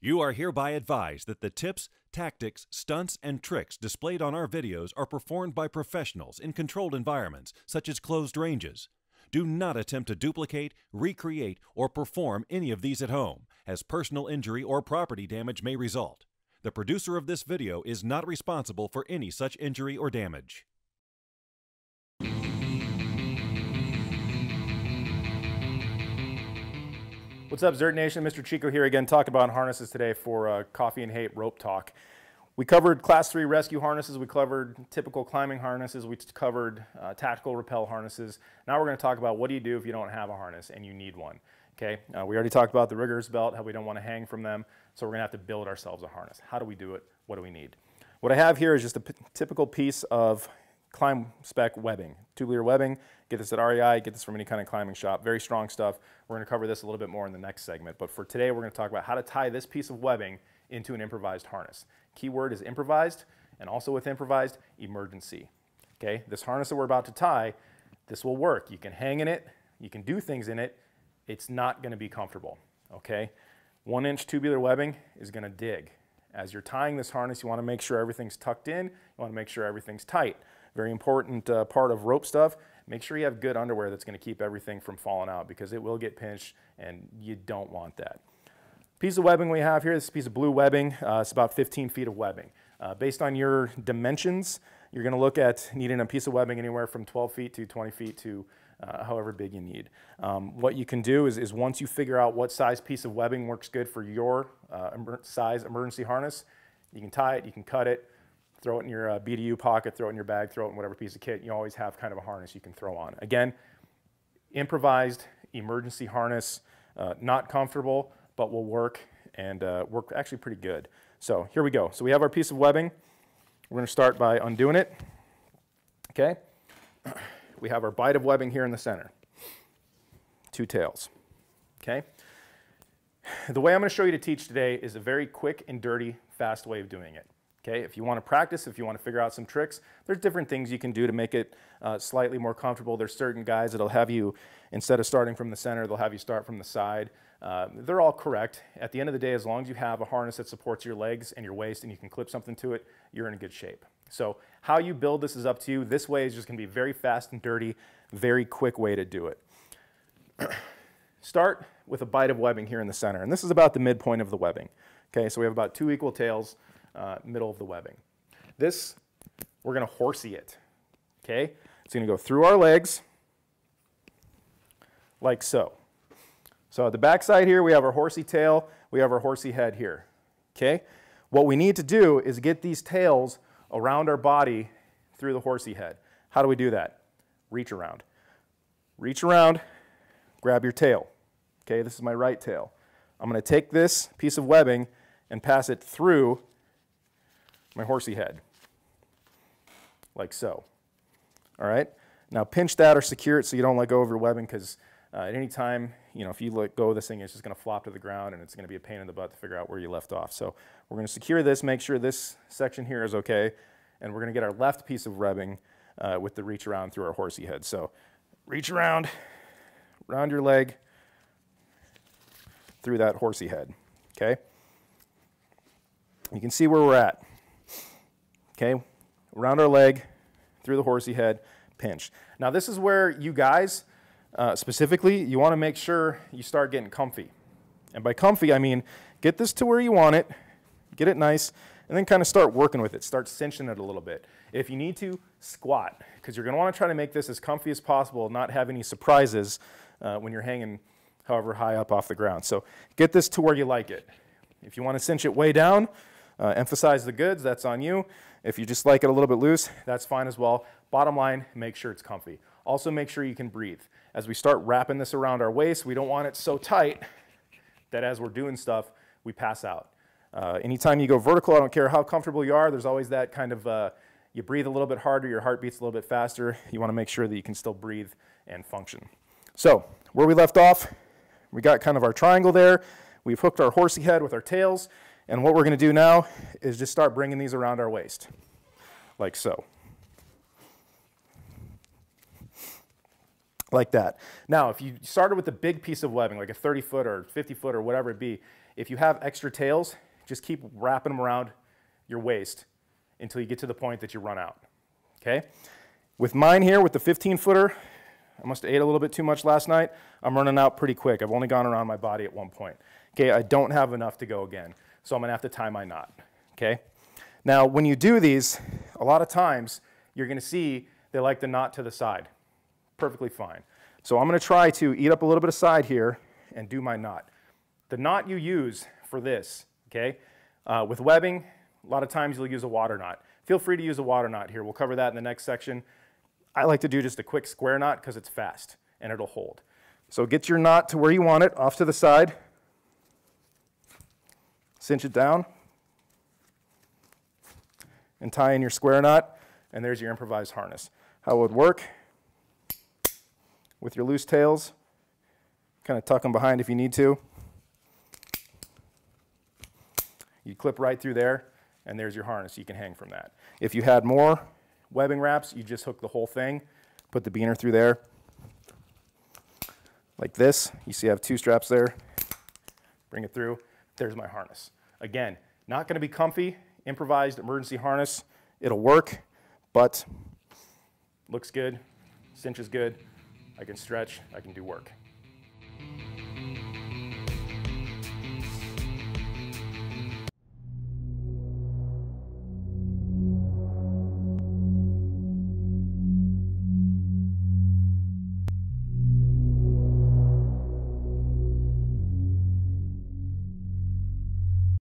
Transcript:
You are hereby advised that the tips, tactics, stunts, and tricks displayed on our videos are performed by professionals in controlled environments, such as closed ranges. Do not attempt to duplicate, recreate, or perform any of these at home, as personal injury or property damage may result. The producer of this video is not responsible for any such injury or damage. What's up, ZERT Nation? Mr. Chico here again, talking about harnesses today for Coffee and Hate Rope Talk. We covered Class 3 rescue harnesses, we covered typical climbing harnesses, we covered tactical rappel harnesses. Now we're going to talk about what do you do if you don't have a harness and you need one. Okay, we already talked about the rigger's belt, how we don't want to hang from them, so we're going to have to build ourselves a harness. How do we do it? What do we need? What I have here is just a typical piece of climb spec webbing, tubular webbing. Get this at REI, get this from any kind of climbing shop. Very strong stuff. We're going to cover this a little bit more in the next segment, but for today we're going to talk about how to tie this piece of webbing into an improvised harness. Keyword is improvised, and also with improvised, emergency. Okay, this harness that we're about to tie, this will work. You can hang in it, you can do things in it. It's not going to be comfortable. Okay, 1-inch tubular webbing is going to dig. As you're tying this harness, you want to make sure everything's tucked in. You want to make sure everything's tight. Very important part of rope stuff. Make sure you have good underwear that's going to keep everything from falling out, because it will get pinched and you don't want that. Piece of webbing we have here, this piece of blue webbing, it's about 15 feet of webbing. Based on your dimensions, you're going to look at needing a piece of webbing anywhere from 12 feet to 20 feet to however big you need. What you can do is once you figure out what size piece of webbing works good for your size emergency harness, you can tie it, you can cut it, throw it in your BDU pocket, throw it in your bag, throw it in whatever piece of kit. You always have kind of a harness you can throw on. Again, improvised emergency harness, not comfortable, but will work and work actually pretty good. So here we go. So we have our piece of webbing. We're going to start by undoing it. Okay. We have our bite of webbing here in the center. 2 tails. Okay. The way I'm going to show you to teach today is a very quick and dirty, fast way of doing it. Okay, if you want to practice, if you want to figure out some tricks, there's different things you can do to make it slightly more comfortable. There's certain guys that'll have you, instead of starting from the center, they'll have you start from the side. They're all correct. At the end of the day, as long as you have a harness that supports your legs and your waist and you can clip something to it, you're in good shape. So how you build this is up to you. This way is just going to be very fast and dirty, very quick way to do it. Start with a bite of webbing here in the center, and this is about the midpoint of the webbing. Okay, so we have about 2 equal tails. Middle of the webbing. This, we're going to horsey it. Okay, it's going to go through our legs like so. So at the back side here, we have our horsey tail, we have our horsey head here. Okay, what we need to do is get these tails around our body through the horsey head. How do we do that? Reach around. Reach around, grab your tail. Okay, this is my right tail. I'm going to take this piece of webbing and pass it through my horsey head, like so. All right, now pinch that or secure it so you don't let go of your webbing, because at any time, you know, if you let go of this thing, it's just going to flop to the ground and it's going to be a pain in the butt to figure out where you left off. So we're going to secure this, make sure this section here is okay, and we're going to get our left piece of webbing with the reach around through our horsey head. So reach around your leg through that horsey head. Okay, you can see where we're at. Okay, around our leg, through the horsey head, pinch. Now this is where you guys, specifically, you want to make sure you start getting comfy. And by comfy, I mean get this to where you want it, get it nice, and then kind of start working with it. Start cinching it a little bit. If you need to, squat, because you're going to want to try to make this as comfy as possible, not have any surprises when you're hanging however high up off the ground. So get this to where you like it. If you want to cinch it way down, emphasize the goods, that's on you. If you just like it a little bit loose, that's fine as well. Bottom line, make sure it's comfy. Also make sure you can breathe. As we start wrapping this around our waist, we don't want it so tight that as we're doing stuff, we pass out. Anytime you go vertical, I don't care how comfortable you are, there's always that kind of, you breathe a little bit harder, your heart beats a little bit faster. You want to make sure that you can still breathe and function. So where we left off, we got kind of our triangle there. We've hooked our horsey head with our tails. And what we're going to do now is just start bringing these around our waist, like so. Like that. Now, if you started with a big piece of webbing, like a 30-foot or 50-foot or whatever it be, If you have extra tails, just keep wrapping them around your waist until you get to the point that you run out, okay? With mine here, with the 15-footer, I must have ate a little bit too much last night. I'm running out pretty quick. I've only gone around my body at one point. Okay, I don't have enough to go again, so I'm gonna have to tie my knot, okay? Now, when you do these, a lot of times, you're gonna see they like the knot to the side. Perfectly fine. So I'm gonna try to eat up a little bit of side here and do my knot. The knot you use for this, okay? With webbing, a lot of times you'll use a water knot. Feel free to use a water knot here. We'll cover that in the next section. I like to do just a quick square knot because it's fast and it'll hold. So get your knot to where you want it, off to the side. Cinch it down. And tie in your square knot, and there's your improvised harness. How it would work, with your loose tails, kind of tuck them behind if you need to. You clip right through there, and there's your harness. You can hang from that. If you had more webbing wraps, you just hook the whole thing, put the beaner through there, like this. You see I have 2 straps there. Bring it through. There's my harness. Again, not going to be comfy, improvised emergency harness. It'll work, but looks good, cinches good. I can stretch, I can do work.